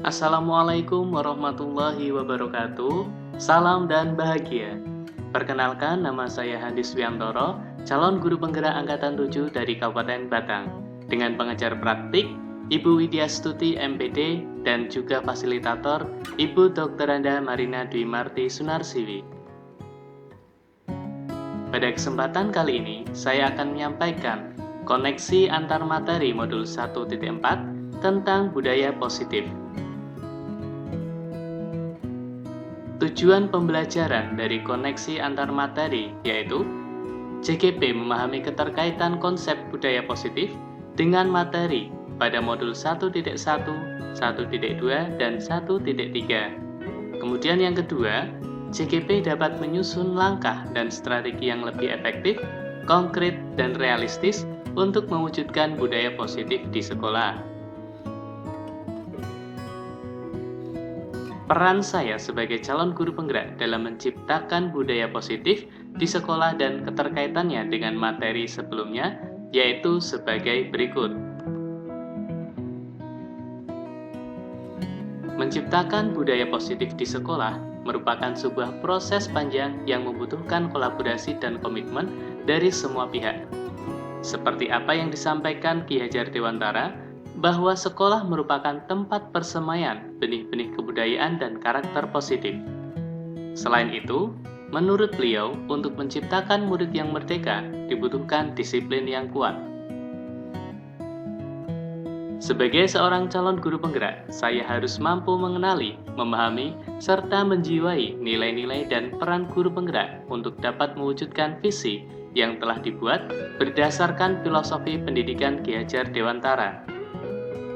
Assalamualaikum warahmatullahi wabarakatuh. Salam dan bahagia. Perkenalkan, nama saya Handis Wiantoro, calon guru penggerak angkatan 7 dari Kabupaten Batang. Dengan pengajar praktik, Ibu Widya Stuti MPD, dan juga fasilitator Ibu Dr. Anda Marina Dwi Marti Sunarsiwi. Pada kesempatan kali ini, saya akan menyampaikan koneksi antar materi modul 1.4 tentang budaya positif. Tujuan pembelajaran dari koneksi antar materi yaitu CGP memahami keterkaitan konsep budaya positif dengan materi pada modul 1.1, 1.2, dan 1.3. Kemudian yang kedua, CGP dapat menyusun langkah dan strategi yang lebih efektif, konkret, dan realistis untuk mewujudkan budaya positif di sekolah. Peran saya sebagai calon guru penggerak dalam menciptakan budaya positif di sekolah dan keterkaitannya dengan materi sebelumnya yaitu sebagai berikut. Menciptakan budaya positif di sekolah merupakan sebuah proses panjang yang membutuhkan kolaborasi dan komitmen dari semua pihak. Seperti apa yang disampaikan Ki Hajar Dewantara, bahwa sekolah merupakan tempat persemaian benih-benih kebudayaan dan karakter positif. Selain itu, menurut beliau, untuk menciptakan murid yang merdeka dibutuhkan disiplin yang kuat. Sebagai seorang calon guru penggerak, saya harus mampu mengenali, memahami, serta menjiwai nilai-nilai dan peran guru penggerak untuk dapat mewujudkan visi yang telah dibuat berdasarkan filosofi pendidikan Ki Hajar Dewantara.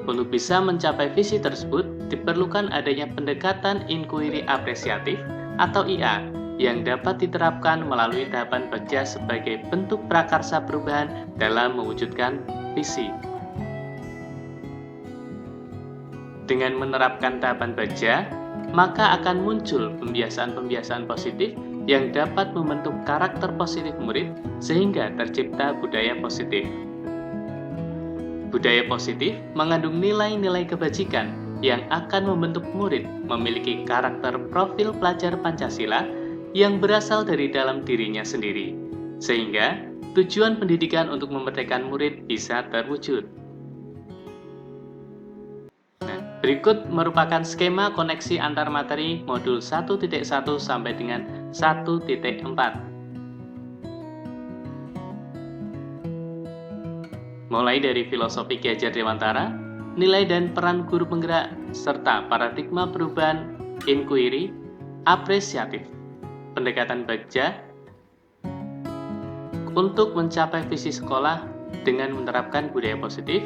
Untuk bisa mencapai visi tersebut, diperlukan adanya pendekatan inquiry apresiatif atau IA yang dapat diterapkan melalui tahapan baca sebagai bentuk prakarsa perubahan dalam mewujudkan visi. Dengan menerapkan tahapan baca, maka akan muncul pembiasaan-pembiasaan positif yang dapat membentuk karakter positif murid sehingga tercipta budaya positif. Budaya positif mengandung nilai-nilai kebajikan yang akan membentuk murid memiliki karakter profil pelajar Pancasila yang berasal dari dalam dirinya sendiri, sehingga tujuan pendidikan untuk memerdekakan murid bisa terwujud. Berikut merupakan skema koneksi antar materi modul 1.1 sampai dengan 1.4. Mulai dari filosofi Ki Hajar Dewantara, nilai dan peran guru penggerak, serta paradigma perubahan inquiry apresiatif, pendekatan baca untuk mencapai visi sekolah dengan menerapkan budaya positif,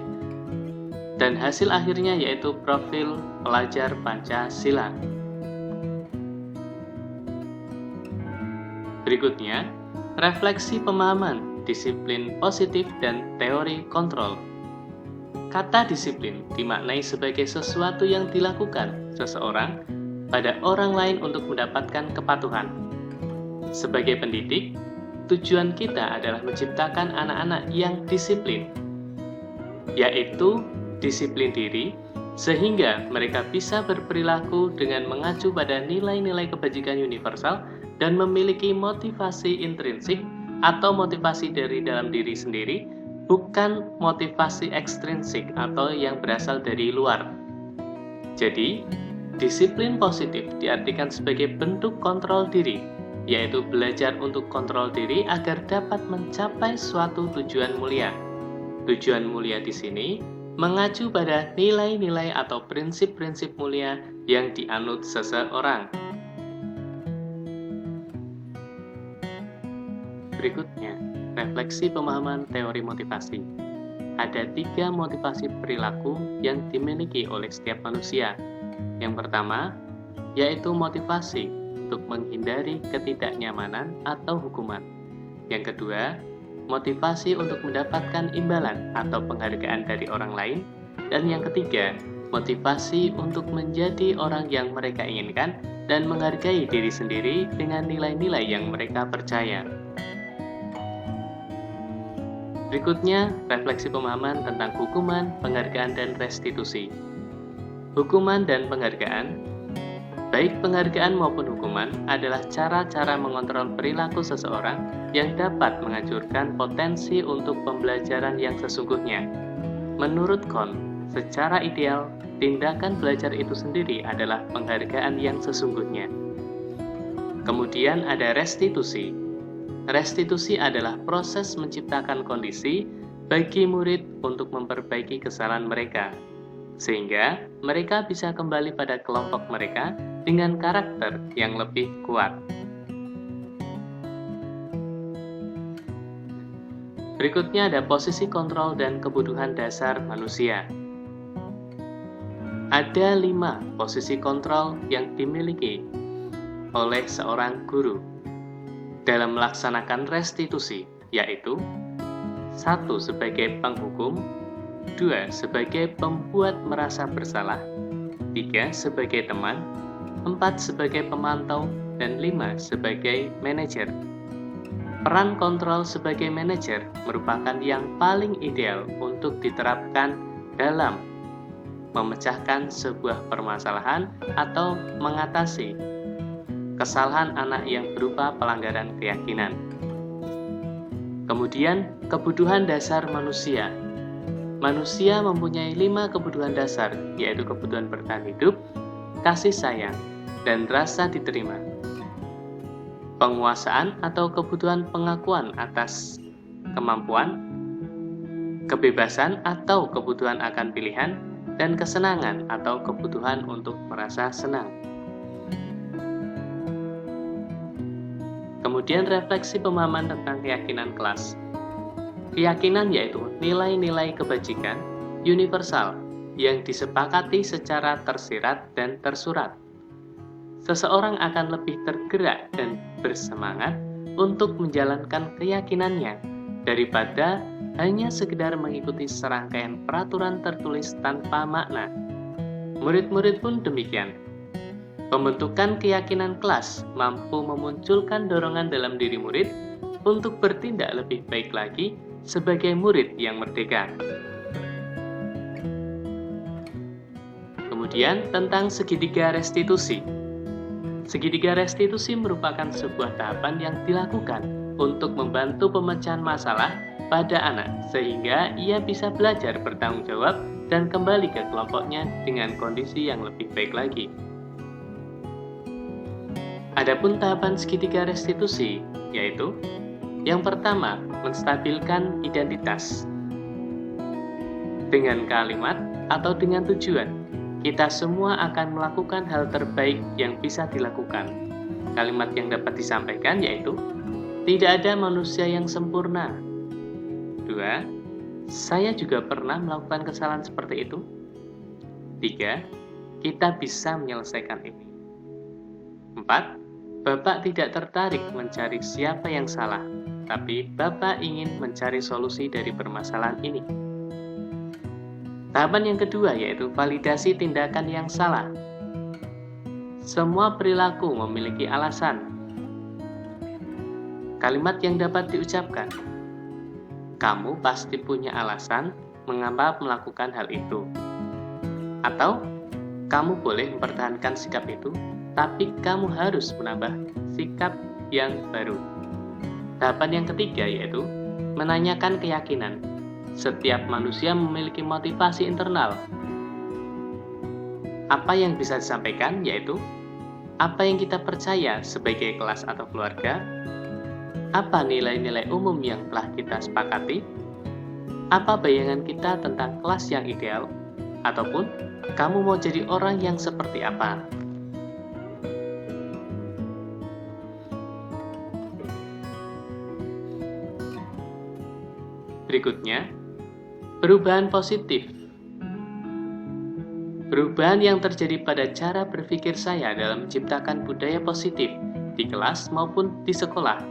dan hasil akhirnya yaitu profil pelajar Pancasila. Berikutnya, refleksi pemahaman disiplin positif dan teori kontrol. Kata disiplin dimaknai sebagai sesuatu yang dilakukan seseorang pada orang lain untuk mendapatkan kepatuhan. Sebagai pendidik, tujuan kita adalah menciptakan anak-anak yang disiplin, yaitu disiplin diri, sehingga mereka bisa berperilaku dengan mengacu pada nilai-nilai kebajikan universal dan memiliki motivasi intrinsik atau motivasi dari dalam diri sendiri, bukan motivasi ekstrinsik atau yang berasal dari luar. Jadi, disiplin positif diartikan sebagai bentuk kontrol diri, yaitu belajar untuk kontrol diri agar dapat mencapai suatu tujuan mulia. Tujuan mulia di sini mengacu pada nilai-nilai atau prinsip-prinsip mulia yang dianut seseorang. Berikutnya, refleksi pemahaman teori motivasi. Ada 3 motivasi perilaku yang dimiliki oleh setiap manusia. Yang pertama, yaitu motivasi untuk menghindari ketidaknyamanan atau hukuman. Yang kedua, motivasi untuk mendapatkan imbalan atau penghargaan dari orang lain. Dan yang ketiga, motivasi untuk menjadi orang yang mereka inginkan dan menghargai diri sendiri dengan nilai-nilai yang mereka percaya. Berikutnya, refleksi pemahaman tentang hukuman, penghargaan, dan restitusi. Hukuman dan penghargaan. Baik penghargaan maupun hukuman adalah cara-cara mengontrol perilaku seseorang yang dapat menghancurkan potensi untuk pembelajaran yang sesungguhnya. Menurut Kohn, secara ideal, tindakan belajar itu sendiri adalah penghargaan yang sesungguhnya. Kemudian ada restitusi. Restitusi adalah proses menciptakan kondisi bagi murid untuk memperbaiki kesalahan mereka, sehingga mereka bisa kembali pada kelompok mereka dengan karakter yang lebih kuat. Berikutnya ada posisi kontrol dan kebutuhan dasar manusia. Ada 5 posisi kontrol yang dimiliki oleh seorang guru dalam melaksanakan restitusi, yaitu 1 sebagai penghukum, 2 sebagai pembuat merasa bersalah, 3 sebagai teman, 4 sebagai pemantau, dan 5 sebagai manajer. Peran kontrol sebagai manajer merupakan yang paling ideal untuk diterapkan dalam memecahkan sebuah permasalahan atau mengatasi kesalahan anak yang berupa pelanggaran keyakinan. Kemudian, kebutuhan dasar manusia. Manusia mempunyai 5 kebutuhan dasar, yaitu kebutuhan bertahan hidup, kasih sayang, dan rasa diterima. Penguasaan atau kebutuhan pengakuan atas kemampuan, kebebasan atau kebutuhan akan pilihan, dan kesenangan atau kebutuhan untuk merasa senang. Kemudian refleksi pemahaman tentang keyakinan kelas. Keyakinan yaitu nilai-nilai kebajikan universal yang disepakati secara tersirat dan tersurat. Seseorang akan lebih tergerak dan bersemangat untuk menjalankan keyakinannya daripada hanya sekedar mengikuti serangkaian peraturan tertulis tanpa makna. Murid-murid pun demikian. Pembentukan keyakinan kelas mampu memunculkan dorongan dalam diri murid untuk bertindak lebih baik lagi sebagai murid yang merdeka. Kemudian tentang segitiga restitusi. Segitiga restitusi merupakan sebuah tahapan yang dilakukan untuk membantu pemecahan masalah pada anak sehingga ia bisa belajar bertanggung jawab dan kembali ke kelompoknya dengan kondisi yang lebih baik lagi. Adapun tahapan segitiga restitusi yaitu yang pertama, menstabilkan identitas. Dengan kalimat atau dengan tujuan, kita semua akan melakukan hal terbaik yang bisa dilakukan. Kalimat yang dapat disampaikan yaitu, tidak ada manusia yang sempurna. 2. Saya juga pernah melakukan kesalahan seperti itu. 3. Kita bisa menyelesaikan ini. 4. Bapak tidak tertarik mencari siapa yang salah, tapi Bapak ingin mencari solusi dari permasalahan ini. Tahapan yang kedua yaitu validasi tindakan yang salah. Semua perilaku memiliki alasan. Kalimat yang dapat diucapkan, kamu pasti punya alasan mengapa melakukan hal itu. Atau, kamu boleh mempertahankan sikap itu, tapi kamu harus menambah sikap yang baru. Tahapan yang ketiga yaitu menanyakan keyakinan. Setiap manusia memiliki motivasi internal. Apa yang bisa disampaikan yaitu apa yang kita percaya sebagai kelas atau keluarga, apa nilai-nilai umum yang telah kita sepakati, apa bayangan kita tentang kelas yang ideal, ataupun kamu mau jadi orang yang seperti apa. Berikutnya, perubahan positif. Perubahan yang terjadi pada cara berpikir saya dalam menciptakan budaya positif di kelas maupun di sekolah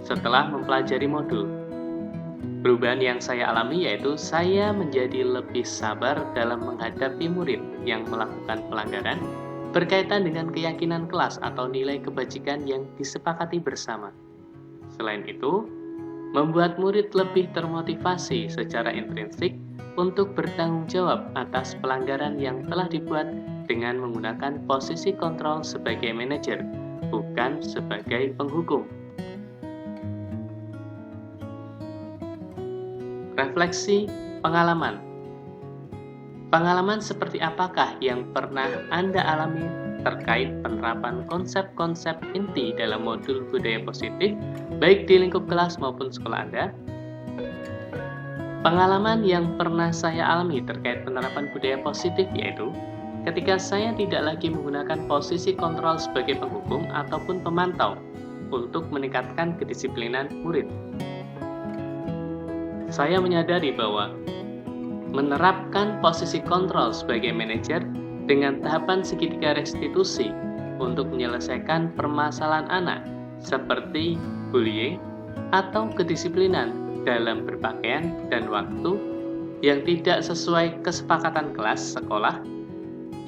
setelah mempelajari modul. Perubahan yang saya alami yaitu saya menjadi lebih sabar dalam menghadapi murid yang melakukan pelanggaran berkaitan dengan keyakinan kelas atau nilai kebajikan yang disepakati bersama. Selain itu, membuat murid lebih termotivasi secara intrinsik untuk bertanggung jawab atas pelanggaran yang telah dibuat dengan menggunakan posisi kontrol sebagai manajer, bukan sebagai penghukum. Refleksi pengalaman. Pengalaman seperti apakah yang pernah Anda alami terkait penerapan konsep-konsep inti dalam modul budaya positif, baik di lingkup kelas maupun sekolah Anda? Pengalaman yang pernah saya alami terkait penerapan budaya positif yaitu ketika saya tidak lagi menggunakan posisi kontrol sebagai penghukum ataupun pemantau untuk meningkatkan kedisiplinan murid. Saya menyadari bahwa menerapkan posisi kontrol sebagai manajer dengan tahapan segitiga restitusi untuk menyelesaikan permasalahan anak seperti bullying atau kedisiplinan dalam berpakaian dan waktu yang tidak sesuai kesepakatan kelas sekolah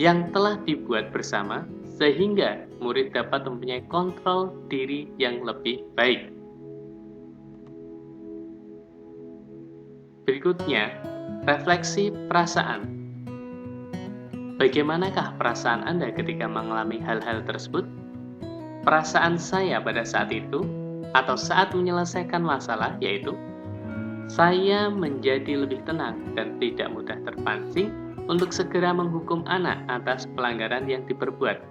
yang telah dibuat bersama sehingga murid dapat mempunyai kontrol diri yang lebih baik. Berikutnya, refleksi perasaan. Bagaimanakah perasaan Anda ketika mengalami hal-hal tersebut? Perasaan saya pada saat itu, atau saat menyelesaikan masalah, yaitu saya menjadi lebih tenang dan tidak mudah terpancing untuk segera menghukum anak atas pelanggaran yang diperbuat.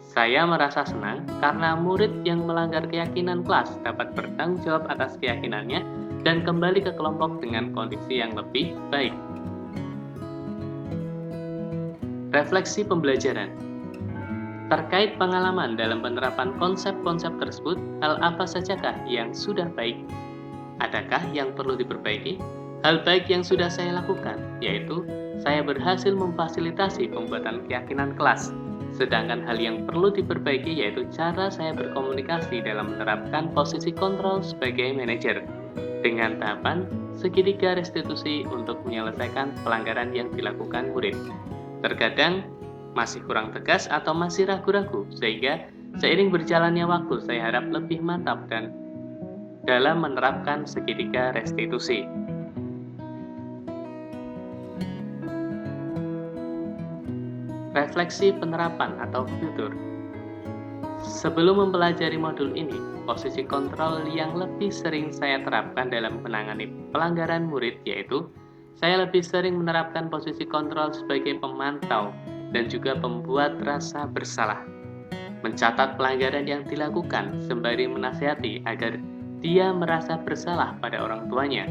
Saya merasa senang karena murid yang melanggar keyakinan kelas dapat bertanggung jawab atas keyakinannya dan kembali ke kelompok dengan kondisi yang lebih baik. Refleksi pembelajaran. Terkait pengalaman dalam penerapan konsep-konsep tersebut, hal apa sajakah yang sudah baik? Adakah yang perlu diperbaiki? Hal baik yang sudah saya lakukan, yaitu saya berhasil memfasilitasi pembuatan keyakinan kelas. Sedangkan hal yang perlu diperbaiki yaitu cara saya berkomunikasi dalam menerapkan posisi kontrol sebagai manajer dengan tahapan segitiga restitusi untuk menyelesaikan pelanggaran yang dilakukan murid. Terkadang masih kurang tegas atau masih ragu-ragu, sehingga seiring berjalannya waktu saya harap lebih mantap dan dalam menerapkan segitiga restitusi. Refleksi penerapan atau futur. Sebelum mempelajari modul ini, posisi kontrol yang lebih sering saya terapkan dalam menangani pelanggaran murid yaitu saya lebih sering menerapkan posisi kontrol sebagai pemantau dan juga pembuat rasa bersalah. Mencatat pelanggaran yang dilakukan sembari menasihati agar dia merasa bersalah pada orang tuanya.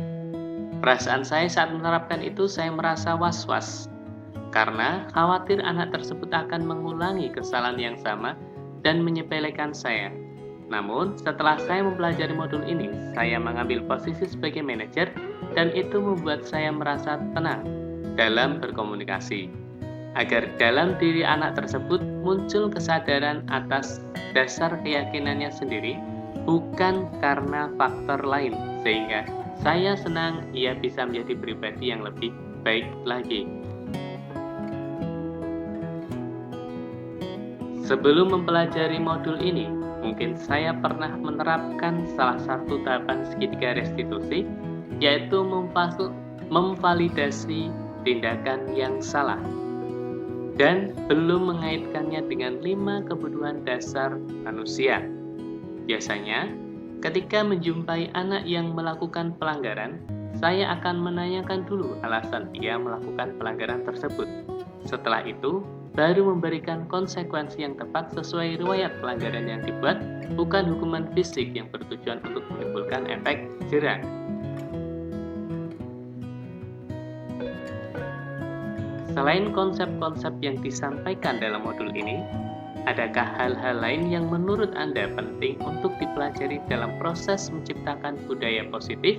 Perasaan saya saat menerapkan itu saya merasa was-was karena khawatir anak tersebut akan mengulangi kesalahan yang sama dan menyepelekan saya. Namun, setelah saya mempelajari modul ini, saya mengambil posisi sebagai manajer dan itu membuat saya merasa tenang dalam berkomunikasi. Agar dalam diri anak tersebut muncul kesadaran atas dasar keyakinannya sendiri, bukan karena faktor lain, sehingga saya senang ia bisa menjadi pribadi yang lebih baik lagi. Sebelum mempelajari modul ini, mungkin saya pernah menerapkan salah satu tahapan segitiga restitusi, yaitu memvalidasi tindakan yang salah, dan belum mengaitkannya dengan 5 kebutuhan dasar manusia. Biasanya, ketika menjumpai anak yang melakukan pelanggaran, saya akan menanyakan dulu alasan ia melakukan pelanggaran tersebut. Setelah itu, baru memberikan konsekuensi yang tepat sesuai riwayat pelanggaran yang dibuat, bukan hukuman fisik yang bertujuan untuk menimbulkan efek jera. Selain konsep-konsep yang disampaikan dalam modul ini, adakah hal-hal lain yang menurut Anda penting untuk dipelajari dalam proses menciptakan budaya positif,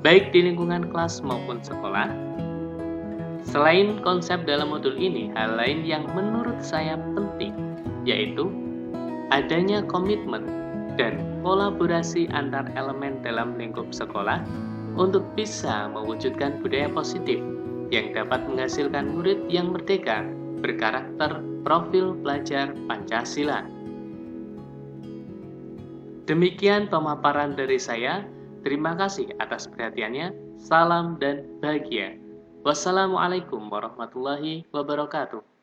baik di lingkungan kelas maupun sekolah? Selain konsep dalam modul ini, hal lain yang menurut saya penting, yaitu adanya komitmen dan kolaborasi antar elemen dalam lingkup sekolah untuk bisa mewujudkan budaya positif yang dapat menghasilkan murid yang merdeka, berkarakter, profil pelajar Pancasila. Demikian pemaparan dari saya. Terima kasih atas perhatiannya. Salam dan bahagia. Wassalamualaikum warahmatullahi wabarakatuh.